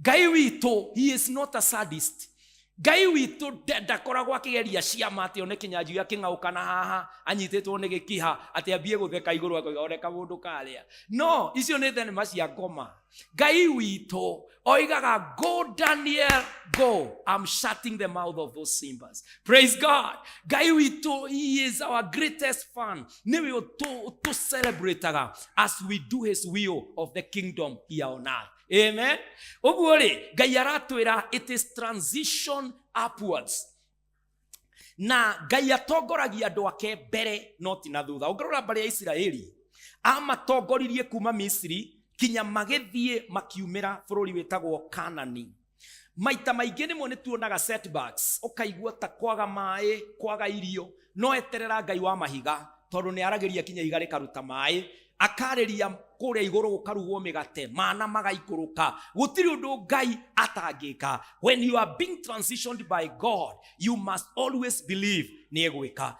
Ngai witũ, he is not a sadist. Ngai witũ ndakoragwo akĩgeria ciama atĩ one kĩnyanjui akĩng'aũkana haha anyitĩtwo nĩ gĩkiha atĩ ambie gũtheka igũrũ akauga mũndũ karĩa. No, icio nĩ thenema cia ngoma. Ngai witũ oigaga, go Daniel, go. I'm shutting the mouth of those Simbas. Praise God. Ngai witũ, he is our greatest fan. Nĩwe to celebrate as we do his will of the kingdom here on earth. Amen. Ũguo rĩ, Ngai aratwĩra it is transition upwards. Na Ngai atongoragia andũ ake mbere no ti na thutha. Ũngĩrora mbere ya Isiraeli, amatongoririe kuma Misiri kinya magĩthiĩ makiumĩra bũrũri wĩtagwo Kanani. Maita maingĩ nĩmo nĩtuonaga setbacks, ũkaigua ta kwaga maĩ, kwaga irio, no eterera Ngai wa mahiga tondũ nĩ aragĩria kinya ihiga rĩkaruta maĩ, akarĩria kũrĩa igũrũ gũkarugwo mĩgate, mana magaikũrũka. Gũtirĩ ũndũ Ngai atangĩka. When you are being transitioned by God, you must always believe nĩ egwĩka.